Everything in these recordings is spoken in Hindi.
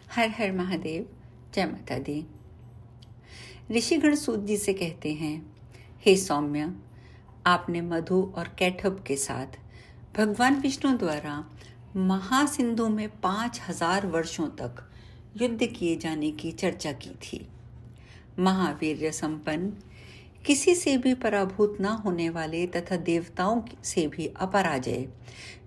हर हर महादेव। जय माता दी। ऋषिगण सूत जी से कहते हैं, हे सौम्य, आपने मधु और कैटभ के साथ भगवान विष्णु द्वारा महासिंधु में 5000 वर्षों तक युद्ध किए जाने की चर्चा की थी। महावीर्य संपन्न, किसी से भी पराभूत न होने वाले तथा देवताओं से भी अपराजय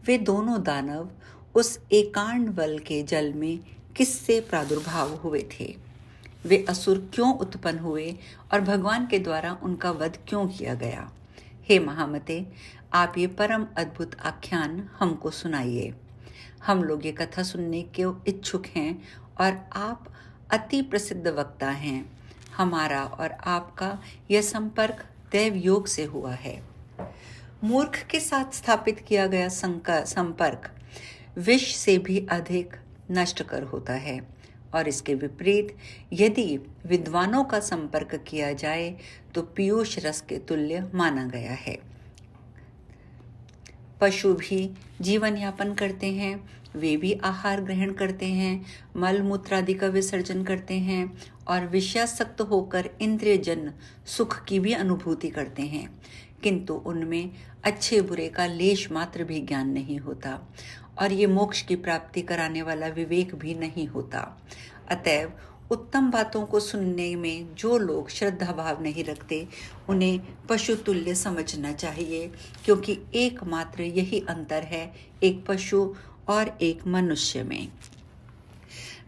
वे दोनों दानव उस एकांड वल के जल में किससे प्रादुर्भाव हुए थे? वे असुर क्यों उत्पन्न हुए और भगवान के द्वारा उनका वध क्यों किया गया? हे महामते, आप ये परम अद्भुत आख्यान हमको सुनाइए। हम लोग ये कथा सुनने के इच्छुक हैं और आप अति प्रसिद्ध वक्ता हैं। हमारा और आपका यह संपर्क दैव योग से हुआ है। मूर्ख के साथ स्थापित किया गया संपर्क विष से भी अधिक नष्टकर होता है और इसके विपरीत यदि विद्वानों का संपर्क किया जाए तो पीयूष रस के तुल्य माना गया है। पशु भी जीवन यापन करते हैं, वे भी आहार ग्रहण करते हैं, मल मूत्र आदि का विसर्जन करते हैं और विषयासक्त होकर इंद्रियजन्य सुख की भी अनुभूति करते हैं, किंतु उनमें अच्छे बुरे का लेश मात्र भी ज्ञान नहीं होता और ये मोक्ष की प्राप्ति कराने वाला विवेक भी नहीं होता। अतएव उत्तम बातों को सुनने में जो लोग श्रद्धा भाव नहीं रखते उन्हें पशु तुल्य समझना चाहिए, क्योंकि एकमात्र यही अंतर है एक पशु और एक मनुष्य में।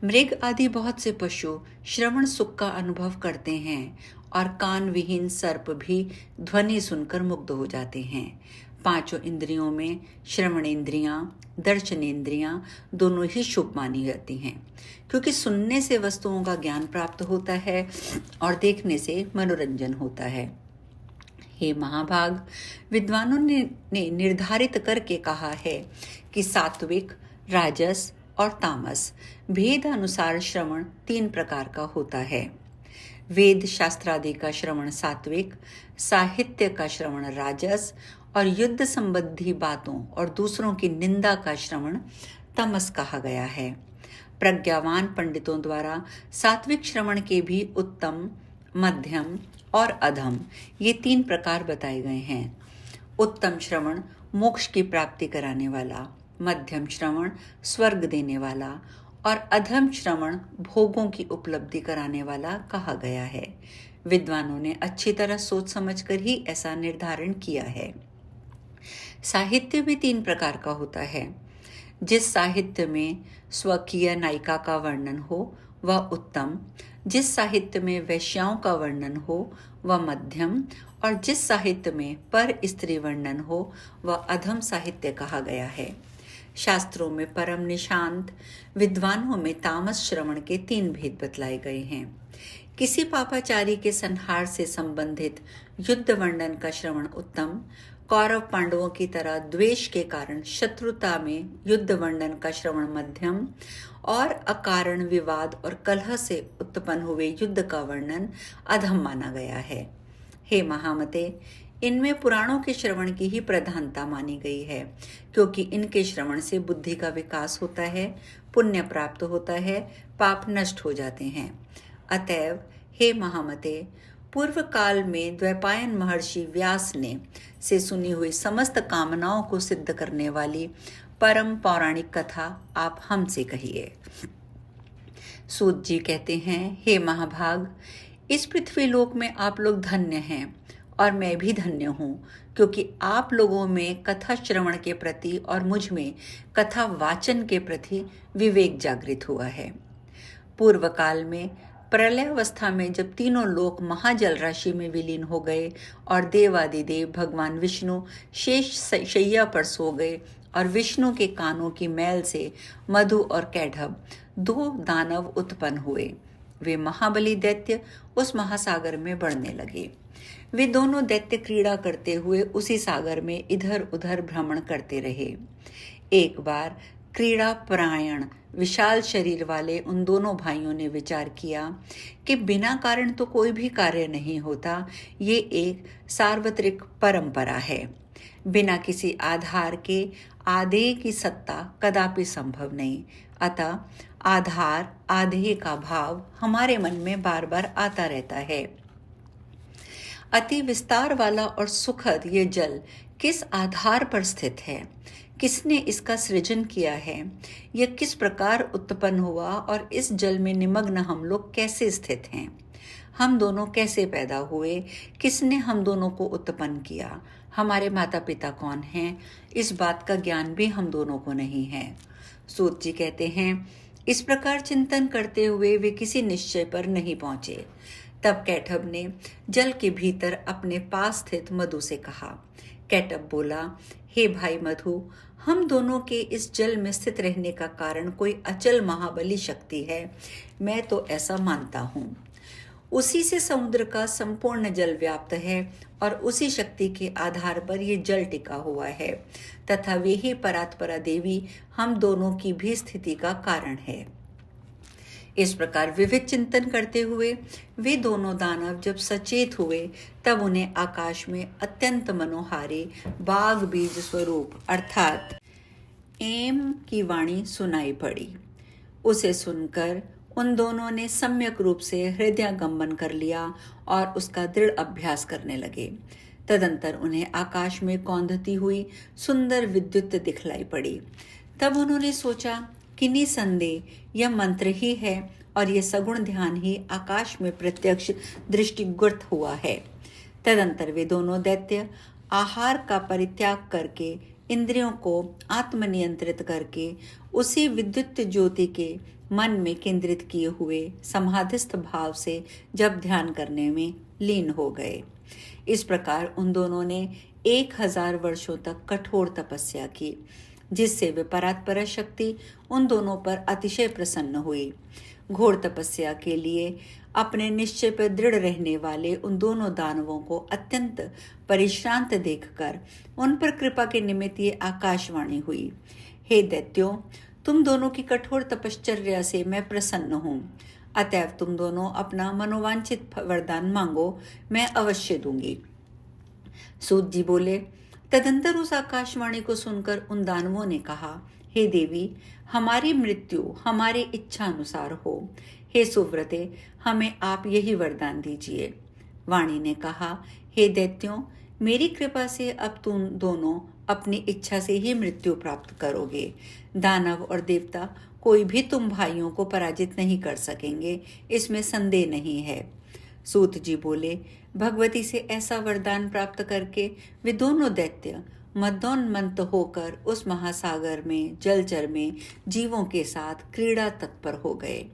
मृग आदि बहुत से पशु श्रवण सुख का अनुभव करते हैं और कान विहीन सर्प भी ध्वनि सुनकर मुग्ध हो जाते हैं। पांचों इंद्रियों में श्रवणेंद्रियां, दर्शनेंद्रियां दोनों ही शुभ मानी जाती हैं, क्योंकि सुनने से वस्तुओं का ज्ञान प्राप्त होता है और देखने से मनोरंजन होता है। हे महाभाग, विद्वानों ने निर्धारित करके कहा है कि सात्विक, राजस और तामस भेद अनुसार श्रवण 3 प्रकार का होता है। वेद शास्त्रादि का श्रवण सात्विक, साहित्य का श्रवण राजस और युद्ध संबंधी बातों और दूसरों की निंदा का श्रवण तमस कहा गया है। प्रज्ञावान पंडितों द्वारा सात्विक श्रवण के भी उत्तम, मध्यम और अधम ये 3 प्रकार बताए गए हैं। उत्तम श्रवण मोक्ष की प्राप्ति कराने वाला, मध्यम श्रवण स्वर्ग देने वाला और अधम श्रवण भोगों की उपलब्धि कराने वाला कहा गया है। विद्वानों ने अच्छी तरह सोच समझकर ही ऐसा निर्धारण किया है। साहित्य भी 3 प्रकार का होता है। जिस साहित्य में स्वकीय नायिका का वर्णन हो वह उत्तम, जिस साहित्य में वैश्याओं का वर्णन हो वह मध्यम और जिस साहित्य में पर स्त्री वर्णन हो वह अधम साहित्य कहा गया है। शास्त्रों में परम निशांत, विद्वानों में तामस श्रवण के 3 भेद बतलाए गए हैं। किसी पापाचारी के संहार से संबंधित युद्ध वर्णन का श्रवण उत्तम, कौरव पांडवों की तरह द्वेष के कारण शत्रुता में युद्ध वर्णन का श्रवण मध्यम और अकारण विवाद और कलह से उत्पन्न हुए युद्ध का वर्णन अधम माना गया है। हे महामते, इनमें पुराणों के श्रवण की ही प्रधानता मानी गई है, क्योंकि इनके श्रवण से बुद्धि का विकास होता है, पुण्य प्राप्त होता है, पाप नष्ट हो जाते हैं। अतएव हे महामते, पूर्व काल में द्वैपायन महर्षि व्यास ने से सुनी हुई समस्त कामनाओं को सिद्ध करने वाली परम पौराणिक कथा आप हमसे कहिए। सूत जी कहते हैं, हे महाभाग, इस पृथ्वी लोक में आप लोग धन्य हैं और मैं भी धन्य हूँ, क्योंकि आप लोगों में कथा श्रवण के प्रति और मुझ में कथा वाचन के प्रति विवेक जागृत हुआ है। पूर्व काल में प्रलयावस्था में जब तीनों लोक महाजल राशि में विलीन हो गए और देवादिदेव भगवान विष्णु शेष शैया पर सो गए और विष्णु के कानों की मैल से मधु और कैटभ 2 दानव उत्पन्न हुए। वे महाबली दैत्य उस महासागर में बढ़ने लगे। वे दोनों दैत्य क्रीड़ा करते हुए उसी सागर में इधर उधर भ्रमण करते रहे। एक बार क्रीड़ा परायण विशाल शरीर वाले उन दोनों भाइयों ने विचार किया कि बिना कारण तो कोई भी कार्य नहीं होता, ये एक सार्वत्रिक परंपरा है। बिना किसी आधार के आदेय की सत्ता कदापि संभव नहीं। अतः आधार आधे का भाव हमारे मन में बार बार आता रहता है। अति विस्तार वाला और सुखद ये जल किस आधार पर स्थित है, किसने इसका सृजन किया है, यह किस प्रकार उत्पन्न हुआ और इस जल में निमग्न हम लोग कैसे स्थित हैं, हम दोनों कैसे पैदा हुए, किसने हम दोनों को उत्पन्न किया, हमारे माता पिता कौन हैं, इस बात का ज्ञान भी हम दोनों को नहीं है। सूत जी कहते हैं, इस प्रकार चिंतन करते हुए वे किसी निश्चय पर नहीं पहुंचे। तब कैटभ ने जल के भीतर अपने पास स्थित मधु से कहा। कैटभ बोला, हे भाई मधु, हम दोनों के इस जल में स्थित रहने का कारण कोई अचल महाबली शक्ति है, मैं तो ऐसा मानता हूँ। उसी से समुद्र का संपूर्ण जल व्याप्त है और उसी शक्ति के आधार पर ये जल टिका हुआ है तथा वे ही परात्परा देवी हम दोनों की भी स्थिति का कारण है। इस प्रकार विविध चिंतन करते हुए वे दोनों दानव जब सचेत हुए तब उन्हें आकाश में अत्यंत मनोहारी बाघ बीज स्वरूप अर्थात एम की वाणी सुनाई पड़ी। उसे सुनकर उन दोनों ने सम्यक रूप से हृदयागमन कर लिया और उसका दृढ़ अभ्यास करने लगे। तदंतर उन्हें आकाश में कौंधती हुई सुंदर विद्युत दिखलाई पड़ी। तब उन्होंने सोचा कि निसंदेह यह मंत्र ही है और यह सगुण ध्यान ही आकाश में प्रत्यक्ष दृष्टिगत हुआ है। तदंतर वे दोनों दैत्य आहार का परित्याग करके इंद्रियों को आत्मनियंत्रित करके उसी विद्युत ज्योति के मन में केंद्रित किए हुए समाधिस्थ भाव से जब ध्यान करने में लीन हो गए। इस प्रकार उन दोनों ने 1000 वर्षों तक कठोर तपस्या की, जिससे वे परात्पर शक्ति उन दोनों पर अतिशय प्रसन्न हुई। घोर तपस्या के लिए अपने निश्चय पर दृढ़ रहने वाले उन दोनों दानवों को अत्यंत परिश्रांत देखकर उन पर कृपा के निमित्त ये आकाशवाणी हुई। हे दैत्यों, तुम दोनों की कठोर तपश्चर्या से मैं प्रसन्न हूँ, अतएव तुम दोनों अपना मनोवांछित वरदान मांगो, मैं अवश्य दूंगी। सूत जी बोले। तदंतर उस आकाशवाणी को सुनकर उन दानवों ने कहा, हे देवी, हमारी मृत्यु हमारे इच्छा अनुसार हो। हे सुव्रते, हमें आप यही वरदान दीजिए। वाणी ने कहा, हे दैत्यों, मेरी कृपा से अब तुम दोनों अपनी इच्छा से ही मृत्यु प्राप्त करोगे। दानव और देवता कोई भी तुम भाइयों को पराजित नहीं कर सकेंगे, इसमें संदेह नहीं है। सूत जी बोले, भगवती से ऐसा वरदान प्राप्त करके वे दोनों दैत्य मदोन्मत्त होकर उस महासागर में जलचर में जीवों के साथ क्रीड़ा तत्पर हो गए।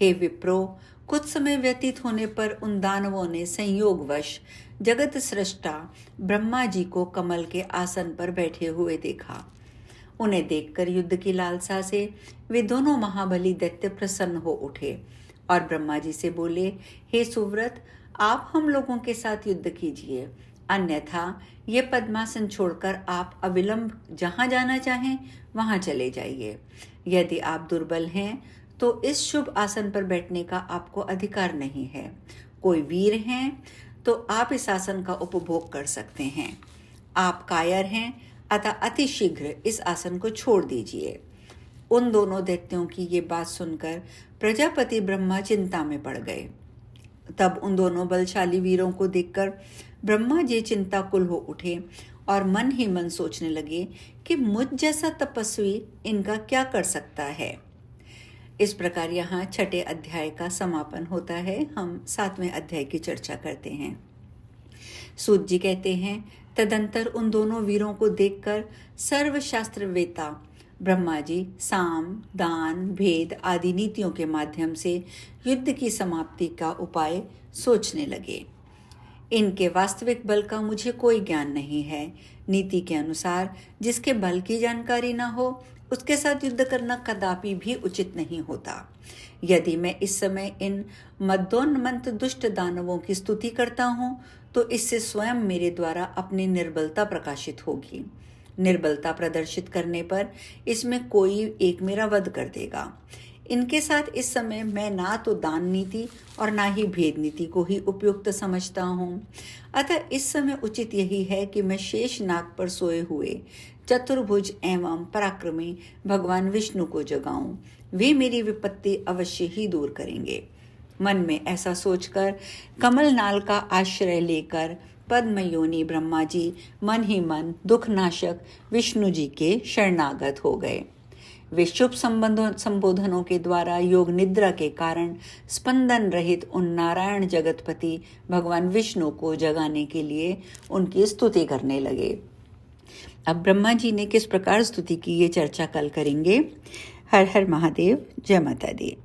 हे विप्रो, कुछ समय व्यतीत होने पर उन दानवों ने संयोगवश जगत सृष्टा ब्रह्मा जी को कमल के आसन पर बैठे हुए देखा। उन्हें देखकर युद्ध की लालसा से वे दोनों महाबली दैत्य प्रसन्न हो उठे और ब्रह्मा जी से बोले, हे सुव्रत, आप हम लोगों के साथ युद्ध कीजिए, अन्यथा ये पद्मासन छोड़कर आप अविलंब जहाँ जाना चाहें वहाँ चले जाइए। यदि आप दुर्बल हैं तो इस शुभ आसन पर बैठने का आपको अधिकार नहीं है। कोई वीर हैं तो आप इस आसन का उपभोग कर सकते हैं। आप कायर हैं, अतः अति शीघ्र इस आसन को छोड़ दीजिए। उन दोनों दैत्यों की ये बात सुनकर प्रजापति ब्रह्मा चिंता में पड़ गए। तब उन दोनों बलशाली वीरों को देखकर ब्रह्मा जी चिंताकुल हो उठे और मन ही मन सोचने लगे कि मुझ जैसा तपस्वी इनका क्या कर सकता है। इस प्रकार यहाँ 6ठे अध्याय का समापन होता है। हम 7वें अध्याय की चर्चा करते हैं। सूत जी कहते हैं, तदंतर उन दोनों वीरों को देखकर सर्वशास्त्रवेता ब्रह्मा जी साम, दान, भेद आदि नीतियों के माध्यम से युद्ध की समाप्ति का उपाय सोचने लगे। इनके वास्तविक बल का मुझे कोई ज्ञान नहीं है। नीति के अनुसार जिसके बल की जानकारी न हो उसके साथ युद्ध करना कदापि भी उचित नहीं होता। यदि मैं इस समय इन मदोन्मत्त दुष्ट दानवों की स्तुति करता हूँ तो इससे स्वयं मेरे द्वारा अपनी निर्बलता प्रकाशित होगी। निर्बलता प्रदर्शित करने पर इसमें कोई एक मेरा वध कर देगा। इनके साथ इस समय मैं ना तो दान नीति और ना ही भेद नीति को ही उपयुक्त समझता हूँ। अतः इस समय उचित यही है कि मैं शेष नाग पर सोए हुए चतुर्भुज एवं पराक्रमी भगवान विष्णु को जगाऊं वे मेरी विपत्ति अवश्य ही दूर करेंगे। मन में ऐसा सोचकर कमल नाल का आश्रय लेकर पद्मयोनि ब्रह्मा जी मन ही मन दुखनाशक विष्णु जी के शरणागत हो गए। वे शुभ संबोधनों के द्वारा योग निद्रा के कारण स्पंदन रहित उन नारायण जगतपति भगवान विष्णु को जगाने के लिए उनकी स्तुति करने लगे। अब ब्रह्मा जी ने किस प्रकार स्तुति की ये चर्चा कल करेंगे। हर हर महादेव, जय माता दी।